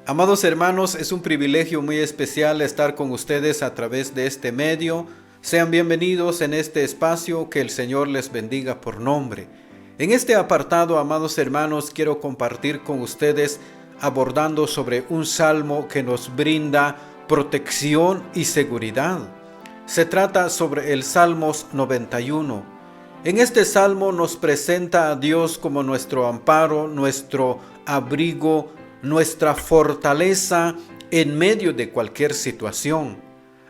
Amados hermanos, es un privilegio muy especial estar con ustedes a través de este medio. Sean bienvenidos en este espacio, que el Señor les bendiga por nombre. En este apartado, amados hermanos, quiero compartir con ustedes abordando sobre un salmo que nos brinda protección y seguridad. Se trata sobre el Salmos 91. En este salmo nos presenta a Dios como nuestro amparo, nuestro abrigo, nuestra fortaleza en medio de cualquier situación.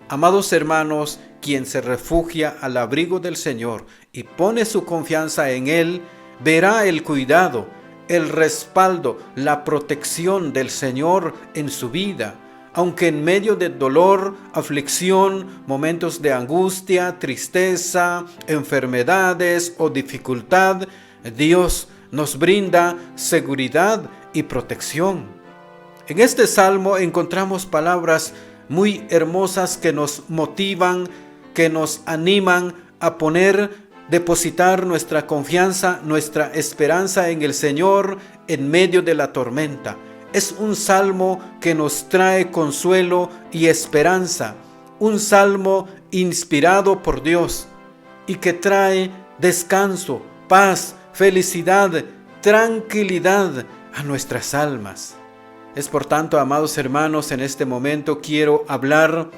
Amados hermanos, quien se refugia al abrigo del Señor y pone su confianza en Él, verá el cuidado, el respaldo, la protección del Señor en su vida. Aunque en medio de dolor, aflicción, momentos de angustia, tristeza, enfermedades o dificultad, Dios nos brinda seguridad y protección. En este salmo encontramos palabras muy hermosas que nos motivan, que nos animan a depositar nuestra confianza, nuestra esperanza en el Señor en medio de la tormenta. Es un salmo que nos trae consuelo y esperanza, un salmo inspirado por Dios y que trae descanso, paz, felicidad, tranquilidad a nuestras almas. Es por tanto, amados hermanos, en este momento quiero hablar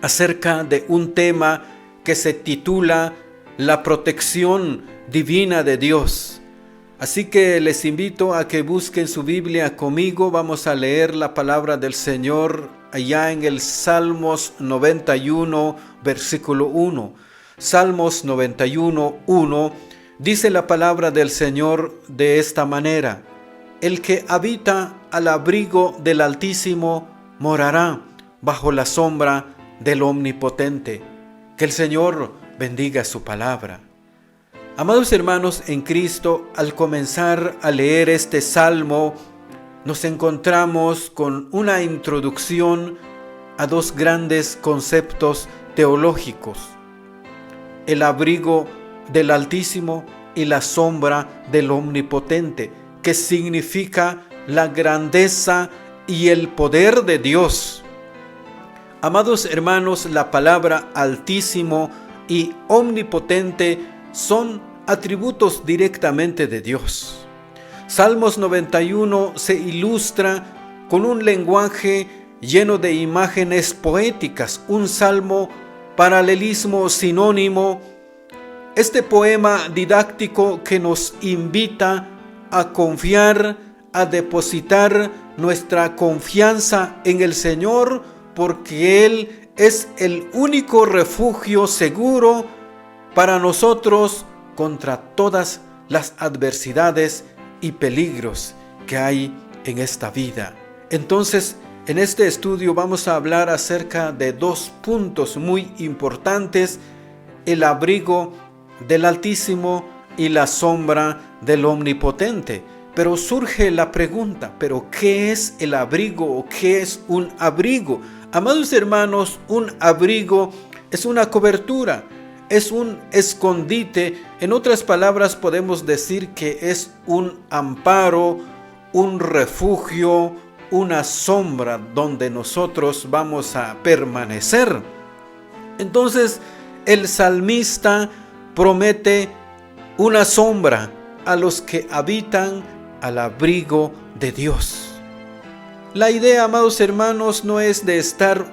acerca de un tema que se titula La protección divina de Dios. Así que les invito a que busquen su Biblia conmigo. Vamos a leer la palabra del Señor allá en el Salmos 91, versículo 1. Salmos 91, 1, dice la palabra del Señor de esta manera: El que habita al abrigo del Altísimo morará bajo la sombra del Omnipotente. Que el Señor bendiga su palabra. Amados hermanos en Cristo, al comenzar a leer este salmo, nos encontramos con una introducción a dos grandes conceptos teológicos: el abrigo del Altísimo y la sombra del Omnipotente, que significa la grandeza y el poder de Dios. Amados hermanos, la palabra Altísimo y Omnipotente son atributos directamente de Dios. Salmos 91 se ilustra con un lenguaje lleno de imágenes poéticas, un salmo paralelismo sinónimo. Este poema didáctico que nos invita a confiar, a depositar nuestra confianza en el Señor, porque Él es el único refugio seguro para nosotros contra todas las adversidades y peligros que hay en esta vida. Entonces, en este estudio vamos a hablar acerca de dos puntos muy importantes: el abrigo del Altísimo y la sombra del Omnipotente. Pero surge la pregunta: ¿pero qué es el abrigo o qué es un abrigo? Amados hermanos, un abrigo es una cobertura, es un escondite. En otras palabras, podemos decir que es un amparo, un refugio, una sombra donde nosotros vamos a permanecer. Entonces, el salmista promete una sombra a los que habitan al abrigo de Dios. La idea, amados hermanos, no es de estar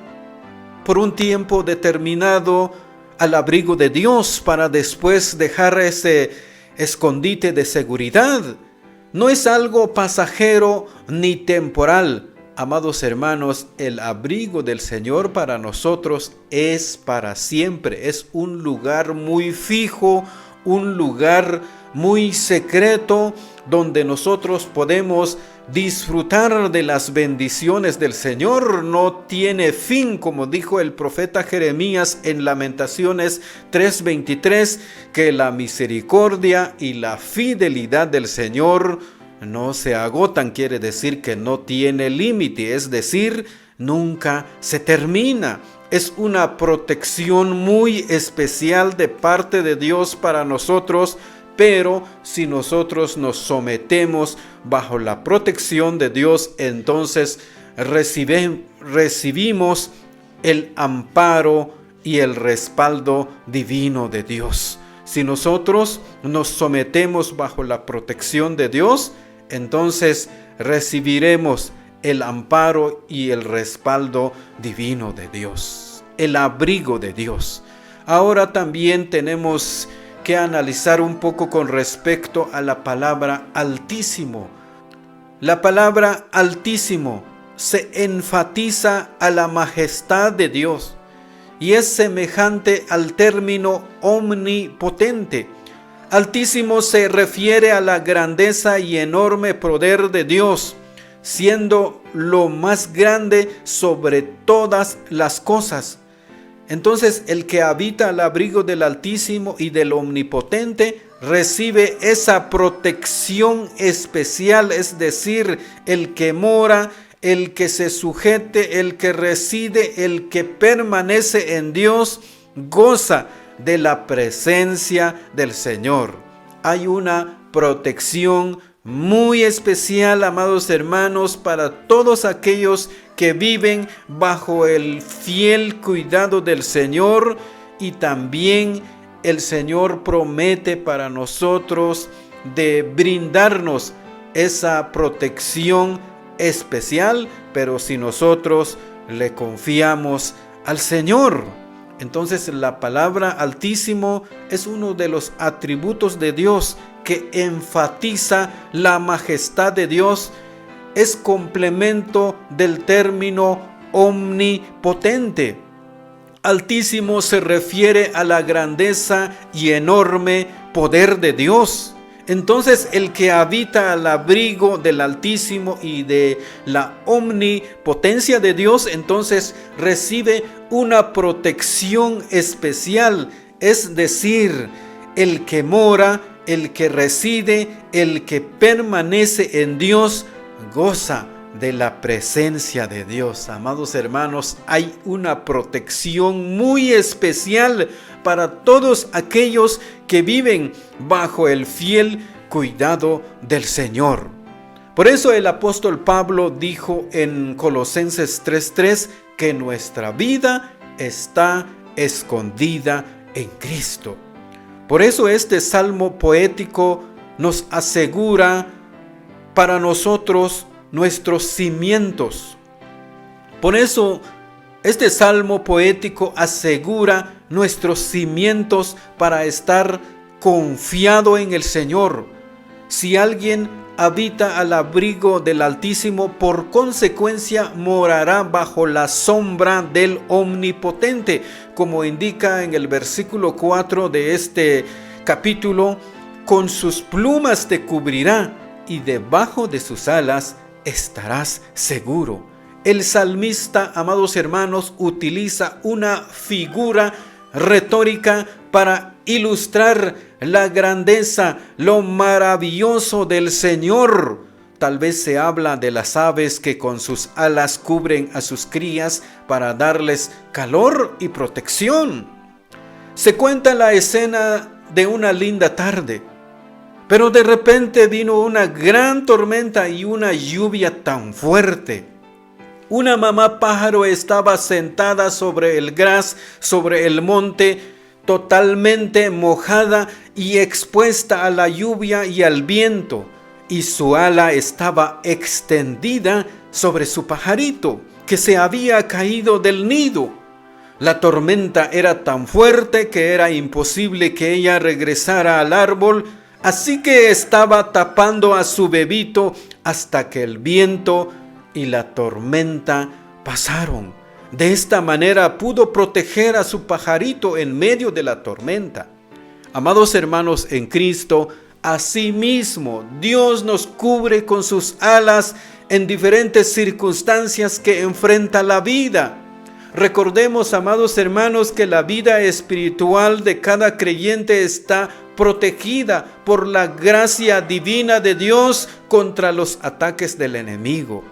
por un tiempo determinado al abrigo de Dios para después dejar ese escondite de seguridad. No es algo pasajero ni temporal. Amados hermanos, el abrigo del Señor para nosotros es para siempre. Es un lugar muy fijo, un lugar muy secreto donde nosotros podemos disfrutar de las bendiciones del Señor. No tiene fin, como dijo el profeta Jeremías en Lamentaciones 3:23, que la misericordia y la fidelidad del Señor no se agotan. Quiere decir que no tiene límite, es decir, nunca se termina. Es una protección muy especial de parte de Dios para nosotros, Pero si nosotros nos sometemos bajo la protección de Dios, entonces recibimos el amparo y el respaldo divino de Dios. Si nosotros nos sometemos bajo la protección de Dios, entonces recibiremos el amparo y el respaldo divino de Dios, el abrigo de Dios. Ahora también tenemos que analizar un poco con respecto a la palabra Altísimo. La palabra Altísimo se enfatiza a la majestad de Dios y es semejante al término omnipotente. Altísimo se refiere a la grandeza y enorme poder de Dios, siendo lo más grande sobre todas las cosas. Entonces, el que habita al abrigo del Altísimo y del Omnipotente recibe esa protección especial, es decir, el que mora, el que se sujete, el que reside, el que permanece en Dios, goza de la presencia del Señor. Hay una protección muy especial, amados hermanos, para todos aquellos que viven bajo el fiel cuidado del Señor, y también el Señor promete para nosotros de brindarnos esa protección especial, pero si nosotros le confiamos al Señor. Entonces la palabra Altísimo es uno de los atributos de Dios que enfatiza la majestad de Dios. Es complemento del término omnipotente. Altísimo se refiere a la grandeza y enorme poder de Dios. Entonces, el que habita al abrigo del Altísimo y de la omnipotencia de Dios, entonces recibe una protección especial. Es decir, el que mora, el que reside, el que permanece en Dios, goza de la presencia de Dios. Amados hermanos, hay una protección muy especial para todos aquellos que viven bajo el fiel cuidado del Señor. Por eso el apóstol Pablo dijo en Colosenses 3:3 que nuestra vida está escondida en Cristo. Por eso este salmo poético nos asegura para nosotros nuestros cimientos. Por eso este salmo poético asegura nuestros cimientos para estar confiado en el Señor. Si alguien habita al abrigo del Altísimo, por consecuencia morará bajo la sombra del Omnipotente, como indica en el versículo 4 de este capítulo: con sus plumas te cubrirá y debajo de sus alas estarás seguro. El salmista, amados hermanos, utiliza una figura retórica para ilustrar la grandeza, lo maravilloso del Señor. Tal vez se habla de las aves que con sus alas cubren a sus crías para darles calor y protección. Se cuenta la escena de una linda tarde, pero de repente vino una gran tormenta y una lluvia tan fuerte. Una mamá pájaro estaba sentada sobre el gras, sobre el monte, totalmente mojada y expuesta a la lluvia y al viento, y su ala estaba extendida sobre su pajarito, que se había caído del nido. La tormenta era tan fuerte que era imposible que ella regresara al árbol, así que estaba tapando a su bebito hasta que el viento y la tormenta pasaron. De esta manera pudo proteger a su pajarito en medio de la tormenta. Amados hermanos en Cristo, asimismo Dios nos cubre con sus alas en diferentes circunstancias que enfrenta la vida. Recordemos, amados hermanos, que la vida espiritual de cada creyente está protegida por la gracia divina de Dios contra los ataques del enemigo.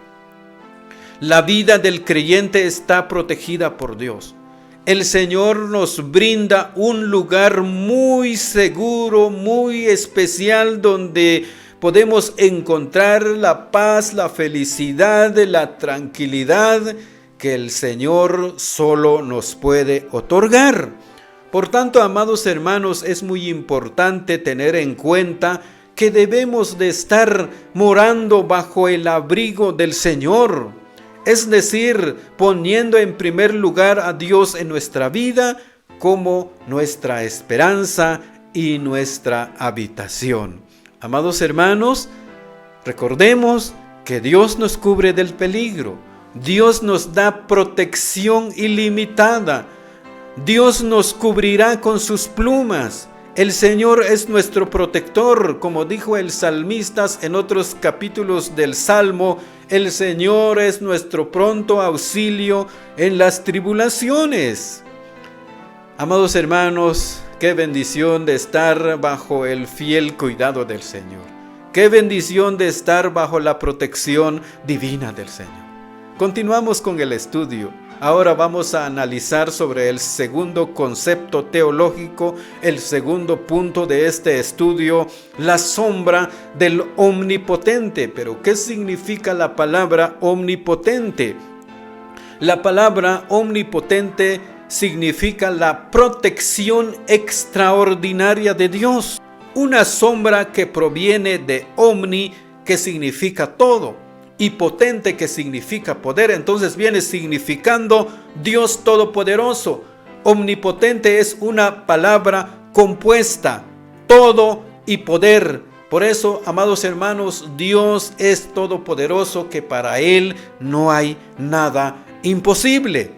La vida del creyente está protegida por Dios. el Señor nos brinda un lugar muy seguro, muy especial, donde podemos encontrar la paz, la felicidad, la tranquilidad que el Señor solo nos puede otorgar. Por tanto, amados hermanos, es muy importante tener en cuenta que debemos de estar morando bajo el abrigo del Señor, es decir, poniendo en primer lugar a Dios en nuestra vida como nuestra esperanza y nuestra habitación. Amados hermanos, recordemos que Dios nos cubre del peligro, Dios nos da protección ilimitada, Dios nos cubrirá con sus plumas. El Señor es nuestro protector, como dijo el salmista en otros capítulos del Salmo. El Señor es nuestro pronto auxilio en las tribulaciones. Amados hermanos, qué bendición de estar bajo el fiel cuidado del Señor. Qué bendición de estar bajo la protección divina del Señor. Continuamos con el estudio. Ahora vamos a analizar sobre el segundo concepto teológico, el segundo punto de este estudio, la sombra del omnipotente. Pero, ¿qué significa la palabra omnipotente? La palabra omnipotente significa la protección extraordinaria de Dios. Una sombra que proviene de omni, que significa todo, y potente, que significa poder. Entonces viene significando Dios todopoderoso. Omnipotente es una palabra compuesta, todo y poder. Por eso, amados hermanos, Dios es todopoderoso, que para Él no hay nada imposible.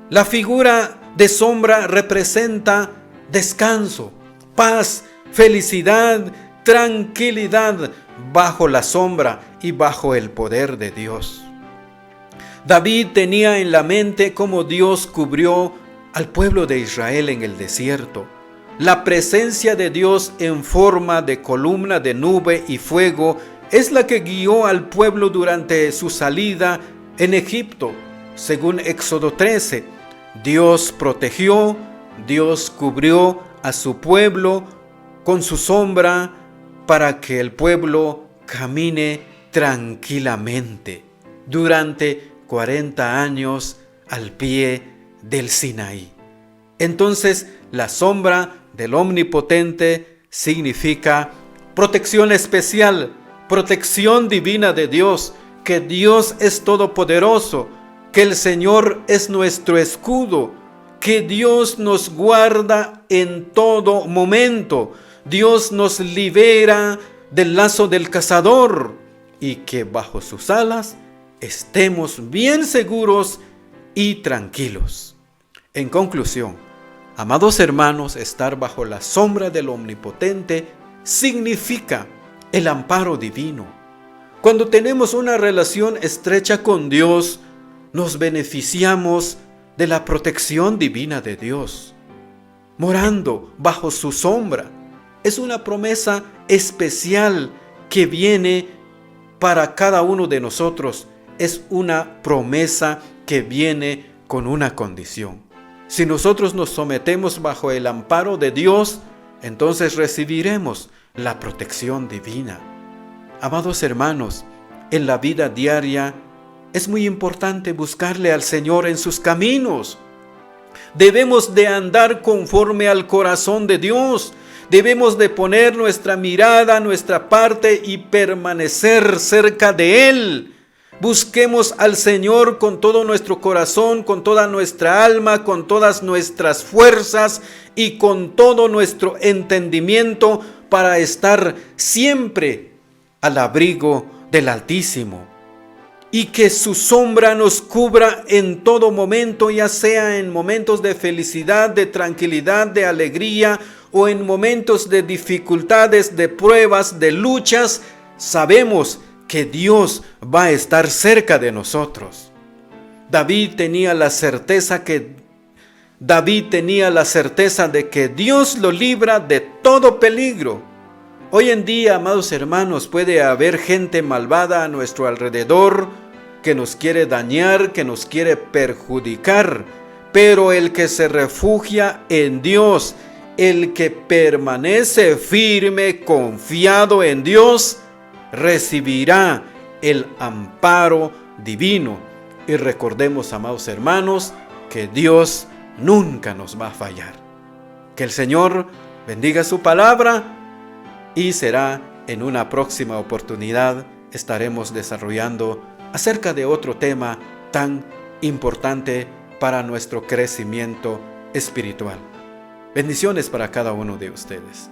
La figura de sombra representa descanso, paz, felicidad, tranquilidad bajo la sombra y bajo el poder de Dios. David tenía en la mente cómo Dios cubrió al pueblo de Israel en el desierto. La presencia de Dios en forma de columna de nube y fuego es la que guió al pueblo durante su salida en Egipto. Según Éxodo 13, Dios protegió, Dios cubrió a su pueblo con su sombra para que el pueblo camine tranquilamente durante 40 años al pie del Sinaí. Entonces, la sombra del omnipotente significa protección especial, protección divina de Dios, que Dios es todopoderoso, que el Señor es nuestro escudo, que Dios nos guarda en todo momento, Dios nos libera del lazo del cazador, y que bajo sus alas estemos bien seguros y tranquilos. En conclusión, amados hermanos, estar bajo la sombra del Omnipotente significa el amparo divino. Cuando tenemos una relación estrecha con Dios, nos beneficiamos de la protección divina de Dios, morando bajo su sombra. Es una promesa especial que viene para cada uno de nosotros. Es una promesa que viene con una condición. Si nosotros nos sometemos bajo el amparo de Dios, entonces recibiremos la protección divina. Amados hermanos, en la vida diaria es muy importante buscarle al Señor en sus caminos. Debemos de andar conforme al corazón de Dios. Debemos de poner nuestra mirada a nuestra parte y permanecer cerca de Él. Busquemos al Señor con todo nuestro corazón, con toda nuestra alma, con todas nuestras fuerzas y con todo nuestro entendimiento, para estar siempre al abrigo del Altísimo. Y que su sombra nos cubra en todo momento, ya sea en momentos de felicidad, de tranquilidad, de alegría, o en momentos de dificultades, de pruebas, de luchas. Sabemos que Dios va a estar cerca de nosotros. David tenía la certeza de que Dios lo libra de todo peligro. Hoy en día, amados hermanos, puede haber gente malvada a nuestro alrededor que nos quiere dañar, que nos quiere perjudicar. Pero el que se refugia en Dios, el que permanece firme, confiado en Dios, recibirá el amparo divino. Y recordemos, amados hermanos, que Dios nunca nos va a fallar. Que el Señor bendiga su palabra y será en una próxima oportunidad estaremos desarrollando acerca de otro tema tan importante para nuestro crecimiento espiritual. Bendiciones para cada uno de ustedes.